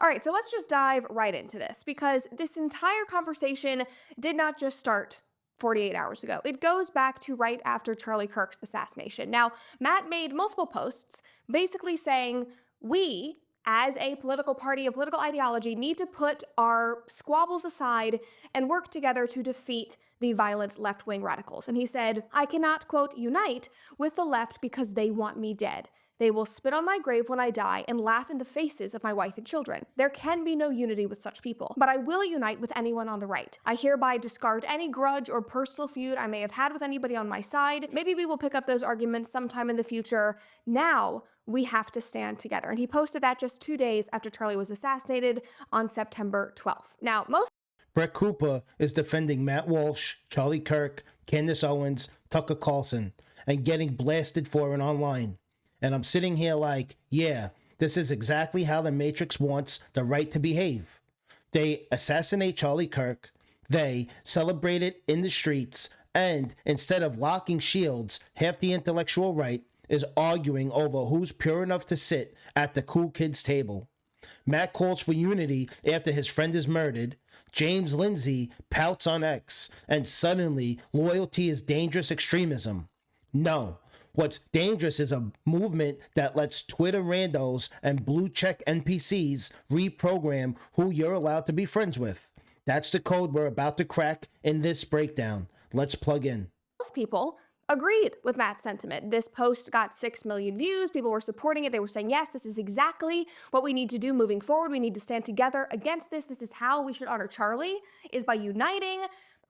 All right, so let's just dive right into this, because this entire conversation did not just start 48 hours ago. It goes back to right after Charlie Kirk's assassination. Now, Matt made multiple posts basically saying, we, as a political party, a political ideology, need to put our squabbles aside and work together to defeat the violent left-wing radicals. And he said, I cannot, quote, unite with the left because they want me dead. They will spit on my grave when I die and laugh in the faces of my wife and children. There can be no unity with such people, but I will unite with anyone on the right. I hereby discard any grudge or personal feud I may have had with anybody on my side. Maybe we will pick up those arguments sometime in the future. Now, we have to stand together. And he posted that just 2 days after Charlie was assassinated on September 12th. Now, Brett Cooper is defending Matt Walsh, Charlie Kirk, Candace Owens, Tucker Carlson, and getting blasted for it online. And I'm sitting here like, yeah, this is exactly how the Matrix wants the right to behave. They assassinate Charlie Kirk, they celebrate it in the streets, and instead of locking shields, half the intellectual right is arguing over who's pure enough to sit at the cool kids table. Matt calls for unity after his friend is murdered. James Lindsay pouts on X, and suddenly loyalty is dangerous extremism. No. What's dangerous is a movement that lets Twitter randos and blue check NPCs reprogram who you're allowed to be friends with. That's the code we're about to crack in this breakdown. Let's plug in. Most people agreed with Matt's sentiment. This post got 6 million views. People were supporting it. They were saying, yes, this is exactly what we need to do moving forward. We need to stand together against this. This is how we should honor Charlie, is by uniting.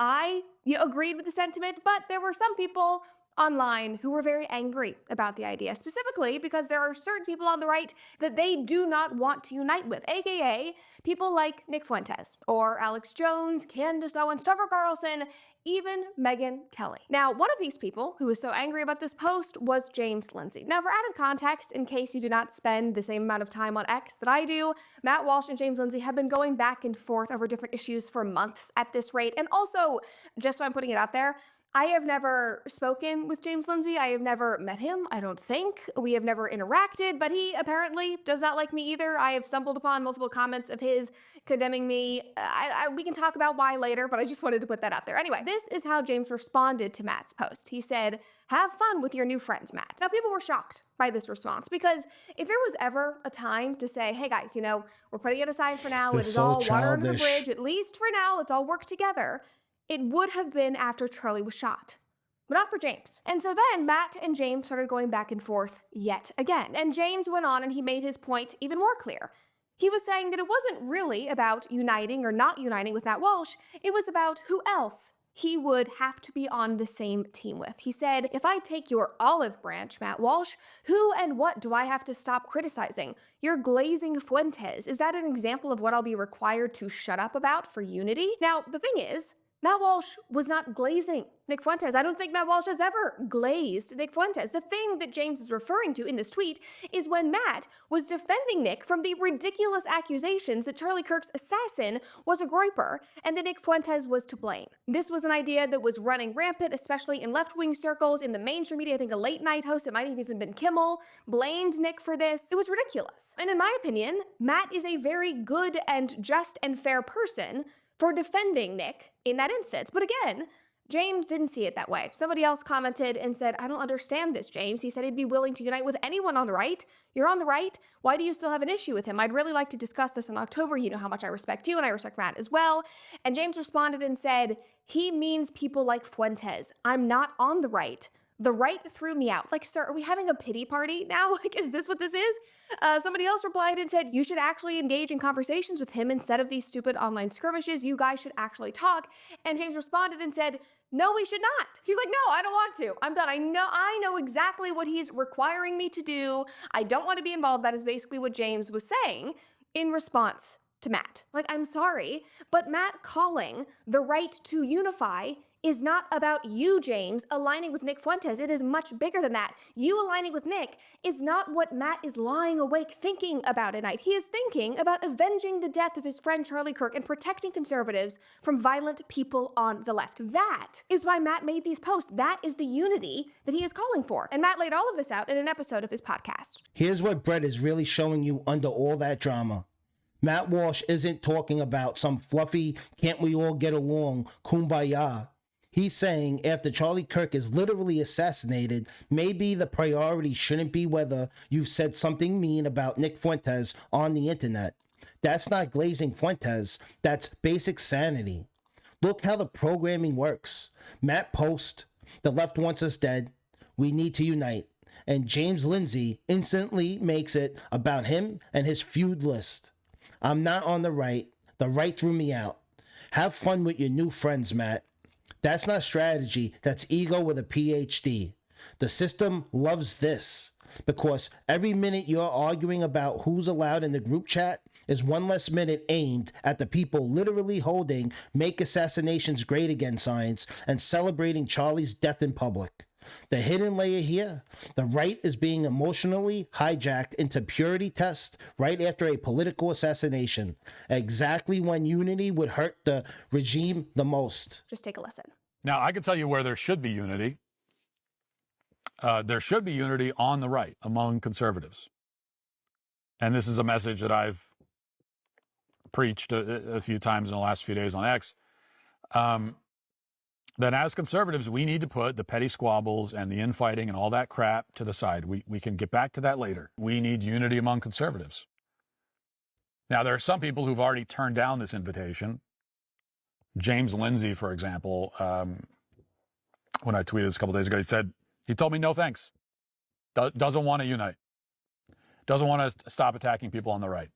I agreed with the sentiment, but there were some people online who were very angry about the idea, specifically because there are certain people on the right that they do not want to unite with, aka people like Nick Fuentes or Alex Jones, Candace Owens, Tucker Carlson, even Megyn Kelly. Now, one of these people who was so angry about this post was James Lindsay. Now, for added context, in case you do not spend the same amount of time on X that I do, Matt Walsh and James Lindsay have been going back and forth over different issues for months at this rate. And also, just so I'm putting it out there, I have never spoken with James Lindsay. I have never met him, I don't think. We have never interacted, but he apparently does not like me either. I have stumbled upon multiple comments of his condemning me. We can talk about why later, but I just wanted to put that out there. Anyway, this is how James responded to Matt's post. He said, have fun with your new friends, Matt. Now, people were shocked by this response, because if there was ever a time to say, hey guys, we're putting it aside for now. It is all water under the bridge, at least for now, let's all work together, it would have been after Charlie was shot, but not for James. And so then Matt and James started going back and forth yet again. And James went on and he made his point even more clear. He was saying that it wasn't really about uniting or not uniting with Matt Walsh. It was about who else he would have to be on the same team with. He said, if I take your olive branch, Matt Walsh, who and what do I have to stop criticizing? You're glazing Fuentes. Is that an example of what I'll be required to shut up about for unity? Now, the thing is, Matt Walsh was not glazing Nick Fuentes. I don't think Matt Walsh has ever glazed Nick Fuentes. The thing that James is referring to in this tweet is when Matt was defending Nick from the ridiculous accusations that Charlie Kirk's assassin was a groyper and that Nick Fuentes was to blame. This was an idea that was running rampant, especially in left-wing circles, in the mainstream media. I think a late-night host, it might have even been Kimmel, blamed Nick for this. It was ridiculous. And in my opinion, Matt is a very good and just and fair person for defending Nick in that instance. But again, James didn't see it that way. Somebody else commented and said, I don't understand this, James. He said he'd be willing to unite with anyone on the right. You're on the right. Why do you still have an issue with him? I'd really like to discuss this in October. You know how much I respect you and I respect Matt as well. And James responded and said, he means people like Fuentes. I'm not on the right. The right threw me out. Like, sir, are we having a pity party now? Like, is this what this is? Somebody else replied and said, you should actually engage in conversations with him instead of these stupid online skirmishes. You guys should actually talk. And James responded and said, no, we should not. He's like, no, I don't want to. I'm done. I know exactly what he's requiring me to do. I don't want to be involved. That is basically what James was saying in response to Matt. Like, I'm sorry, but Matt calling the right to unify is not about you, James, aligning with Nick Fuentes. It is much bigger than that. You aligning with Nick is not what Matt is lying awake thinking about at night. He is thinking about avenging the death of his friend Charlie Kirk and protecting conservatives from violent people on the left. That is why Matt made these posts. That is the unity that he is calling for. And Matt laid all of this out in an episode of his podcast. Here's what Brett is really showing you under all that drama. Matt Walsh isn't talking about some fluffy, can't we all get along, kumbaya. He's saying after Charlie Kirk is literally assassinated, maybe the priority shouldn't be whether you've said something mean about Nick Fuentes on the internet. That's not glazing Fuentes, that's basic sanity. Look how the programming works. Matt posts, the left wants us dead, we need to unite. And James Lindsay instantly makes it about him and his feud list. I'm not on the right drew me out. Have fun with your new friends, Matt. That's not strategy, that's ego with a PhD. The system loves this because every minute you're arguing about who's allowed in the group chat is one less minute aimed at the people literally holding Make Assassinations Great Again signs and celebrating Charlie's death in public. The hidden layer here, the right is being emotionally hijacked into purity tests right after a political assassination, exactly when unity would hurt the regime the most. Just take a listen. Now, I can tell you where there should be unity. There should be unity on the right among conservatives. And this is a message that I've preached a few times in the last few days on X. That as conservatives, we need to put the petty squabbles and the infighting and all that crap to the side. We can get back to that later. We need unity among conservatives. Now, there are some people who've already turned down this invitation. James Lindsay, for example, when I tweeted this a couple days ago, he told me no thanks. Doesn't want to unite. Doesn't want to stop attacking people on the right.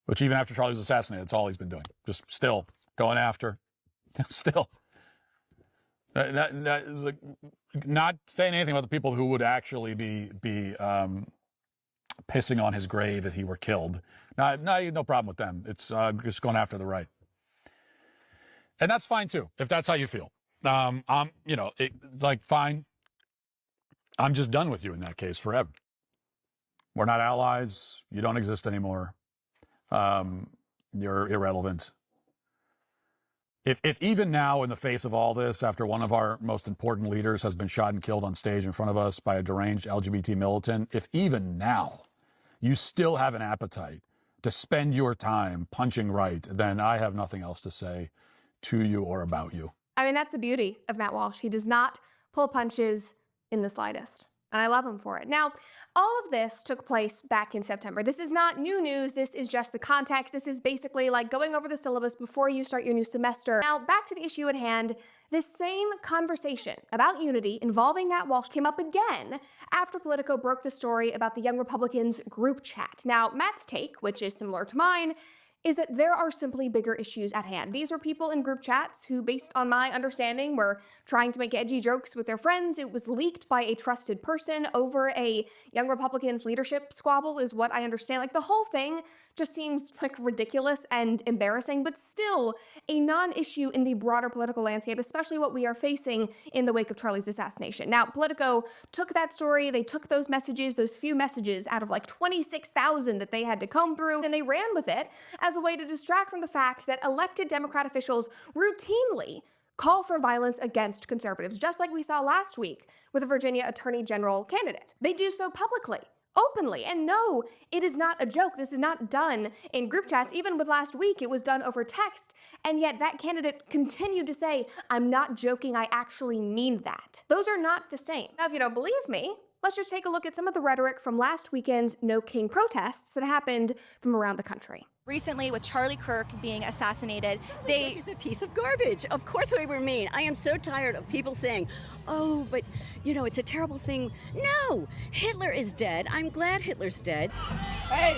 Which even after Charlie was assassinated, that's all he's been doing. Just still going after. Still, that is like not saying anything about the people who would actually be pissing on his grave if he were killed. No problem with them. It's just going after the right, and that's fine too if that's how you feel. It's like fine. I'm just done with you in that case forever. We're not allies. You don't exist anymore. You're irrelevant. If even now, in the face of all this, after one of our most important leaders has been shot and killed on stage in front of us by a deranged LGBT militant, if even now you still have an appetite to spend your time punching right, then I have nothing else to say to you or about you. I mean, that's the beauty of Matt Walsh. He does not pull punches in the slightest. And I love him for it. Now, all of this took place back in September. This is not new news. This is just the context. This is basically like going over the syllabus before you start your new semester. Now, back to the issue at hand. This same conversation about unity involving Matt Walsh came up again after Politico broke the story about the Young Republicans group chat. Now, Matt's take, which is similar to mine, is that there are simply bigger issues at hand. These were people in group chats who, based on my understanding, were trying to make edgy jokes with their friends. It was leaked by a trusted person over a Young Republicans leadership squabble, is what I understand. Like, the whole thing just seems like ridiculous and embarrassing, but still a non-issue in the broader political landscape, especially what we are facing in the wake of Charlie's assassination. Now, Politico took that story, they took those messages, those few messages out of like 26,000 that they had to comb through, and they ran with it as a way to distract from the fact that elected Democrat officials routinely call for violence against conservatives, just like we saw last week with a Virginia Attorney General candidate. They do so publicly, openly. And no, it is not a joke. This is not done in group chats. Even with last week, it was done over text. And yet that candidate continued to say, I'm not joking, I actually mean that. Those are not the same. Now, if you don't believe me, let's just take a look at some of the rhetoric from last weekend's No King protests that happened from around the country. Recently, with Charlie Kirk being assassinated, He's a piece of garbage. Of course we were mean. I am so tired of people saying, oh, but, it's a terrible thing. No, Hitler is dead. I'm glad Hitler's dead. Hey!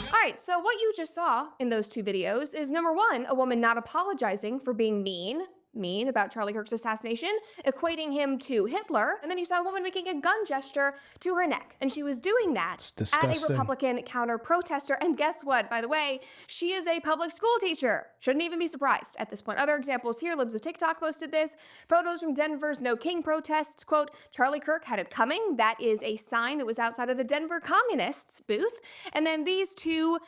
All right, so what you just saw in those two videos is, number one, a woman not apologizing for being mean about Charlie Kirk's assassination, equating him to Hitler, and then you saw a woman making a gun gesture to her neck. And she was doing that at a Republican counter-protester. And guess what? By the way, she is a public school teacher. Shouldn't even be surprised at this point. Other examples here, Libs of TikTok posted this. Photos from Denver's No King protests, quote, Charlie Kirk had it coming. That is a sign that was outside of the Denver Communists booth. And then these two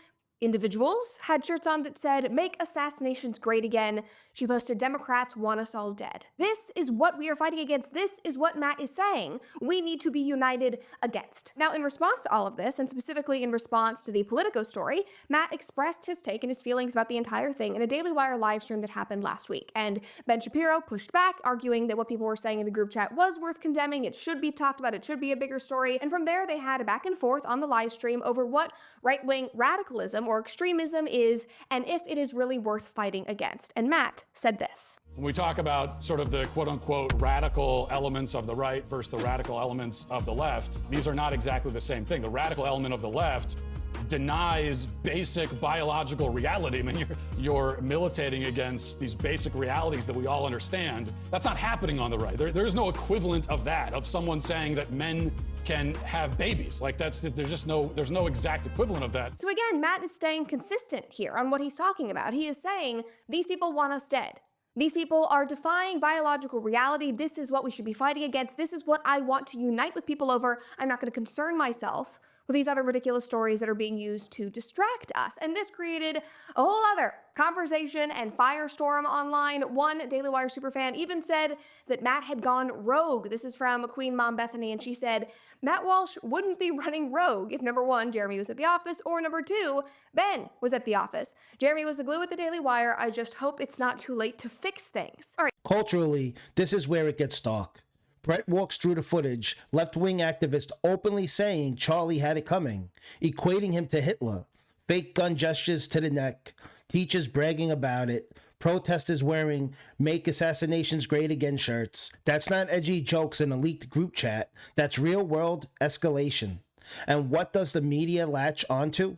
Individuals had shirts on that said, "Make assassinations great again." She posted, "Democrats want us all dead." This is what we are fighting against. This is what Matt is saying we need to be united against. Now, in response to all of this, and specifically in response to the Politico story, Matt expressed his take and his feelings about the entire thing in a Daily Wire live stream that happened last week. And Ben Shapiro pushed back, arguing that what people were saying in the group chat was worth condemning. It should be talked about. It should be a bigger story. And from there, they had a back and forth on the live stream over what right-wing radicalism or extremism is and if it is really worth fighting against. And Matt said this. When we talk about sort of the quote-unquote radical elements of the right versus the radical elements of the left, these are not exactly the same thing. The radical element of the left denies basic biological reality. I mean, you're militating against these basic realities that we all understand. That's not happening on the right. There is no equivalent of that, of someone saying that men can have babies. Like there's no exact equivalent of that. So again, Matt is staying consistent here on what he's talking about. He is saying these people want us dead. These people are defying biological reality. This is what we should be fighting against. This is what I want to unite with people over. I'm not going to concern myself with these other ridiculous stories that are being used to distract us. And this created a whole other conversation and firestorm online. One Daily Wire superfan even said that Matt had gone rogue. This is from Queen Mom Bethany, and she said, Matt Walsh wouldn't be running rogue if number one, Jeremy was at the office, or number two, Ben was at the office. Jeremy was the glue at the Daily Wire. I just hope it's not too late to fix things. All right. Culturally, this is where it gets dark. Brett walks through the footage, left-wing activist openly saying Charlie had it coming, equating him to Hitler, fake gun gestures to the neck, teachers bragging about it, protesters wearing "Make Assassinations Great Again" shirts. That's not edgy jokes in a leaked group chat. That's real-world escalation. And what does the media latch onto?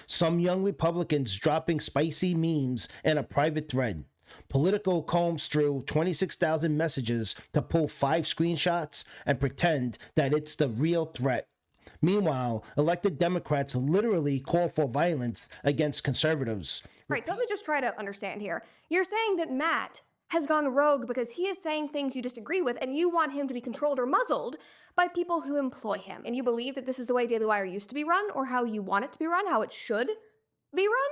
Some young Republicans dropping spicy memes in a private thread. Politico combs through 26,000 messages to pull 5 screenshots and pretend that it's the real threat. Meanwhile, elected Democrats literally call for violence against conservatives. Right, so let me just try to understand here. You're saying that Matt has gone rogue because he is saying things you disagree with and you want him to be controlled or muzzled by people who employ him. And you believe that this is the way Daily Wire used to be run, or how you want it to be run, how it should be run?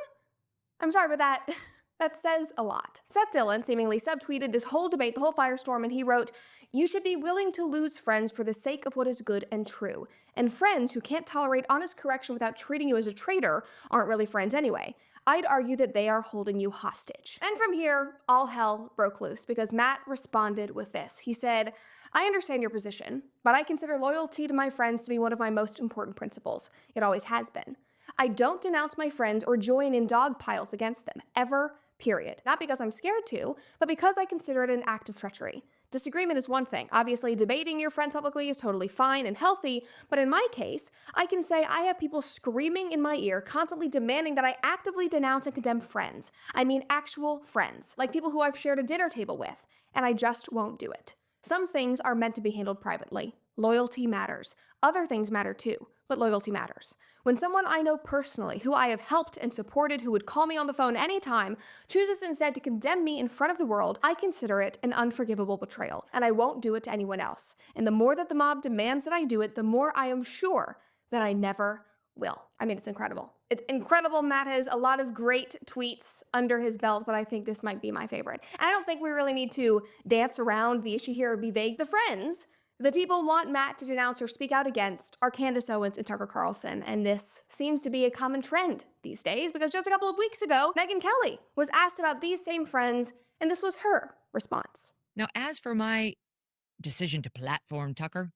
I'm sorry, but that says a lot. Seth Dillon seemingly subtweeted this whole debate, the whole firestorm, and he wrote, "You should be willing to lose friends for the sake of what is good and true. And friends who can't tolerate honest correction without treating you as a traitor aren't really friends anyway. I'd argue that they are holding you hostage." And from here, all hell broke loose because Matt responded with this. He said, "I understand your position, but I consider loyalty to my friends to be one of my most important principles. It always has been. I don't denounce my friends or join in dog piles against them, ever, period. Not because I'm scared to, but because I consider it an act of treachery. Disagreement is one thing. Obviously, debating your friends publicly is totally fine and healthy, but in my case, I can say I have people screaming in my ear, constantly demanding that I actively denounce and condemn friends. I mean actual friends, like people who I've shared a dinner table with, and I just won't do it. Some things are meant to be handled privately. Loyalty matters. Other things matter too, but loyalty matters. When someone I know personally, who I have helped and supported, who would call me on the phone anytime, chooses instead to condemn me in front of the world, I consider it an unforgivable betrayal, and I won't do it to anyone else. And the more that the mob demands that I do it, the more I am sure that I never will." I mean, it's incredible. It's incredible. Matt has a lot of great tweets under his belt, but I think this might be my favorite. And I don't think we really need to dance around the issue here or be vague. The friends that people want Matt to denounce or speak out against are Candace Owens and Tucker Carlson, and this seems to be a common trend these days because just a couple of weeks ago, Megyn Kelly was asked about these same friends, and this was her response. Now, as for my decision to platform Tucker,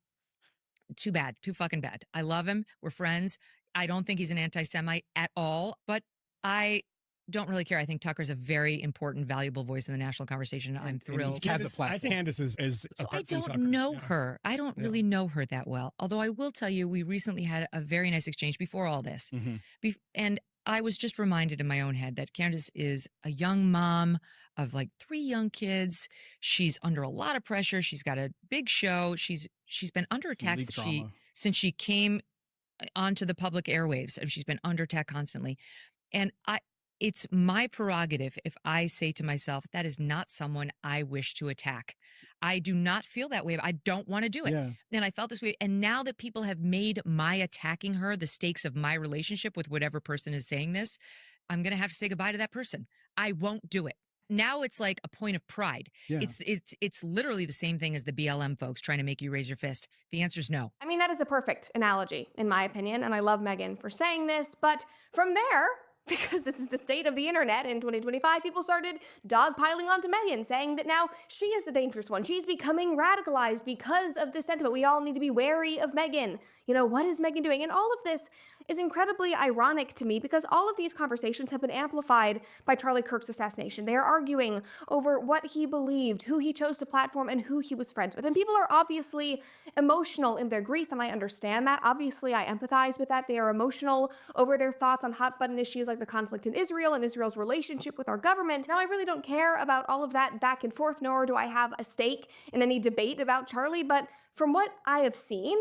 too bad, too fucking bad. I love him. We're friends. I don't think he's an anti-Semite at all, but I don't really care. I think Tucker's a very important, valuable voice in the national conversation. I'm thrilled. Candace, I think Candace is so apart I from don't Tucker. know Yeah. her. I don't really know her that well. Although I will tell you, we recently had a very nice exchange before all this. And I was just reminded in my own head that Candace is a young mom of like 3 young kids. She's under a lot of pressure. She's got a big show. She's been under attack since she came onto the public airwaves. And she's been under attack constantly. And it's my prerogative if I say to myself, that is not someone I wish to attack. I do not feel that way. I don't want to do it. Yeah. And I felt this way. And now that people have made my attacking her the stakes of my relationship with whatever person is saying this, I'm going to have to say goodbye to that person. I won't do it. Now it's like a point of pride. Yeah. It's literally the same thing as the BLM folks trying to make you raise your fist. The answer is no. I mean, that is a perfect analogy, in my opinion, and I love Megan for saying this, but from there, because this is the state of the internet in 2025, people started dogpiling onto Megan, saying that now she is the dangerous one. She's becoming radicalized because of this sentiment. We all need to be wary of Megan. You know, what is Megan doing? And all of this is incredibly ironic to me because all of these conversations have been amplified by Charlie Kirk's assassination. They are arguing over what he believed, who he chose to platform, and who he was friends with. And people are obviously emotional in their grief, and I understand that. Obviously, I empathize with that. They are emotional over their thoughts on hot-button issues like the conflict in Israel and Israel's relationship with our government. Now, I really don't care about all of that back and forth, nor do I have a stake in any debate about Charlie, but from what I have seen,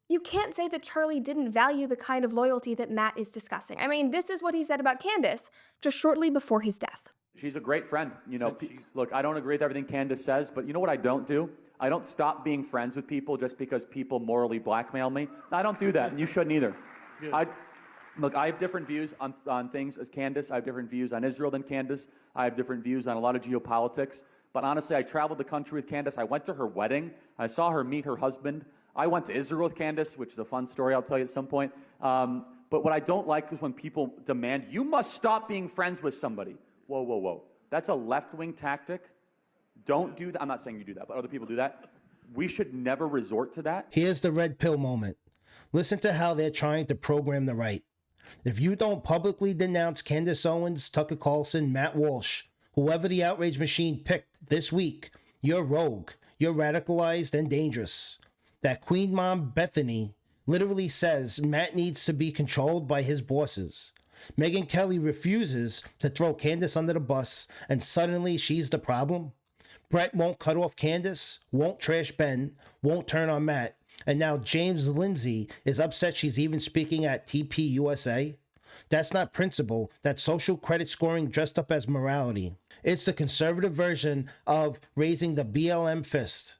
you can't say that Charlie didn't value the kind of loyalty that Matt is discussing. I mean, this is what he said about Candace just shortly before his death. She's a great friend. You know, look, I don't agree with everything Candace says, but you know what I don't do? I don't stop being friends with people just because people morally blackmail me. I don't do that, and you shouldn't either. Look, I have different views on things as Candace. I have different views on Israel than Candace. I have different views on a lot of geopolitics. But honestly, I traveled the country with Candace. I went to her wedding. I saw her meet her husband. I went to Israel with Candace, which is a fun story I'll tell you at some point. But what I don't like is when people demand, you must stop being friends with somebody. Whoa, whoa, whoa. That's a left-wing tactic. Don't do that. I'm not saying you do that, but other people do that. We should never resort to that. Here's the red pill moment. Listen to how they're trying to program the right. If you don't publicly denounce Candace Owens, Tucker Carlson, Matt Walsh, whoever the outrage machine picked this week, you're rogue, you're radicalized and dangerous. That Queen Mom Bethany literally says Matt needs to be controlled by his bosses. Megyn Kelly refuses to throw Candace under the bus, and suddenly she's the problem. Brett won't cut off Candace, won't trash Ben, won't turn on Matt, and now James Lindsay is upset she's even speaking at TPUSA. That's not principle, that's social credit scoring dressed up as morality. It's the conservative version of raising the BLM fist.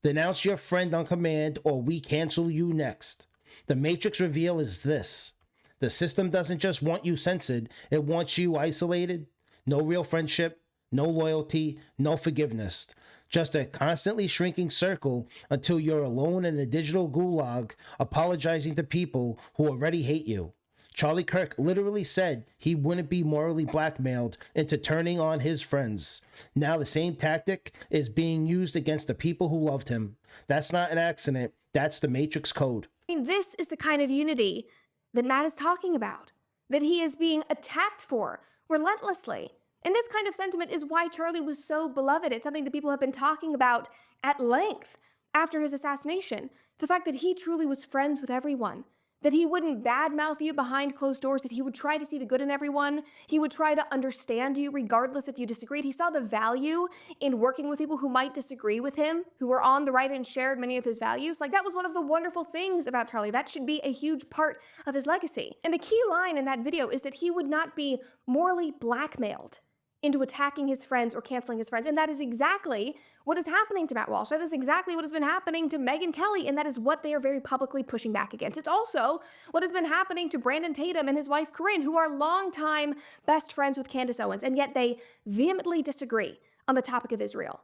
Denounce your friend on command or we cancel you next. The Matrix reveal is this. The system doesn't just want you censored, it wants you isolated. No real friendship, no loyalty, no forgiveness. Just a constantly shrinking circle until you're alone in a digital gulag apologizing to people who already hate you. Charlie Kirk literally said he wouldn't be morally blackmailed into turning on his friends. Now the same tactic is being used against the people who loved him. That's not an accident. That's the Matrix code. I mean, this is the kind of unity that Matt is talking about, that he is being attacked for relentlessly. And this kind of sentiment is why Charlie was so beloved. It's something that people have been talking about at length after his assassination. The fact that he truly was friends with everyone, that he wouldn't badmouth you behind closed doors, that he would try to see the good in everyone. He would try to understand you regardless if you disagreed. He saw the value in working with people who might disagree with him, who were on the right and shared many of his values. Like, that was one of the wonderful things about Charlie. That should be a huge part of his legacy. And the key line in that video is that he would not be morally blackmailed into attacking his friends or canceling his friends. And that is exactly what is happening to Matt Walsh. That is exactly what has been happening to Megyn Kelly, and that is what they are very publicly pushing back against. It's also what has been happening to Brandon Tatum and his wife Corinne, who are longtime best friends with Candace Owens, and yet they vehemently disagree on the topic of Israel.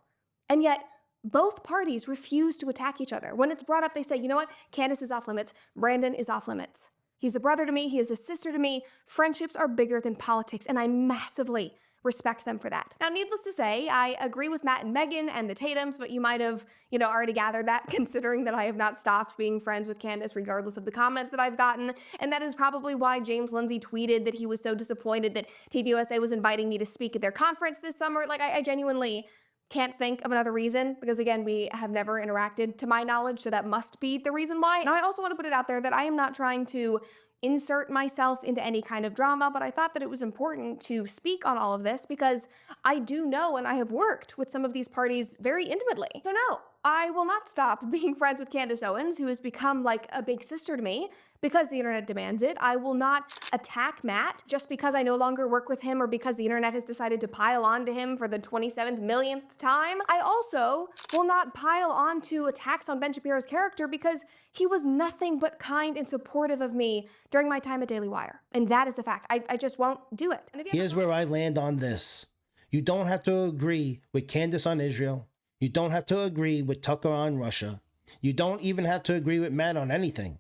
And yet both parties refuse to attack each other. When it's brought up, they say, you know what? Candace is off limits. Brandon is off limits. He's a brother to me. He is a sister to me. Friendships are bigger than politics, and I massively respect them for that. Now, needless to say, I agree with Matt and Megyn and the Tatums, but you might have, already gathered that, considering that I have not stopped being friends with Candace regardless of the comments that I've gotten. And that is probably why James Lindsay tweeted that he was so disappointed that TPUSA was inviting me to speak at their conference this summer. Like, I genuinely can't think of another reason, because again, we have never interacted to my knowledge, so that must be the reason why. Now, I also want to put it out there that I am not trying to insert myself into any kind of drama, but I thought that it was important to speak on all of this because I do know and I have worked with some of these parties very intimately. So no, I will not stop being friends with Candace Owens, who has become like a big sister to me because the internet demands it. I will not attack Matt just because I no longer work with him or because the internet has decided to pile on to him for the 27th millionth time. I also will not pile on to attacks on Ben Shapiro's character because he was nothing but kind and supportive of me during my time at Daily Wire. And that is a fact. I just won't do it. And if you Here's where I land on this. You don't have to agree with Candace on Israel. You don't have to agree with Tucker on Russia. You don't even have to agree with Matt on anything.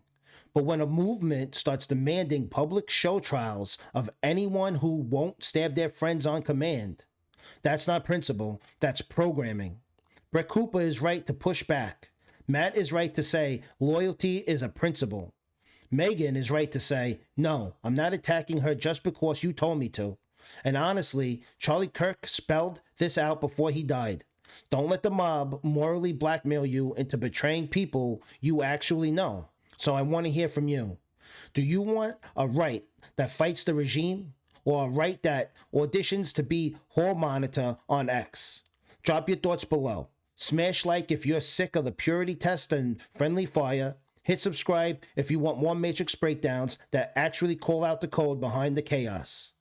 But when a movement starts demanding public show trials of anyone who won't stab their friends on command, that's not principle, that's programming. Brett Cooper is right to push back. Matt is right to say loyalty is a principle. Megan is right to say, no, I'm not attacking her just because you told me to. And honestly, Charlie Kirk spelled this out before he died. Don't let the mob morally blackmail you into betraying people you actually know. So I want to hear from you. Do you want a right that fights the regime or a right that auditions to be hall monitor on X? Drop your thoughts below. Smash like if you're sick of the purity test and friendly fire. Hit subscribe if you want more Matrix breakdowns that actually call out the code behind the chaos.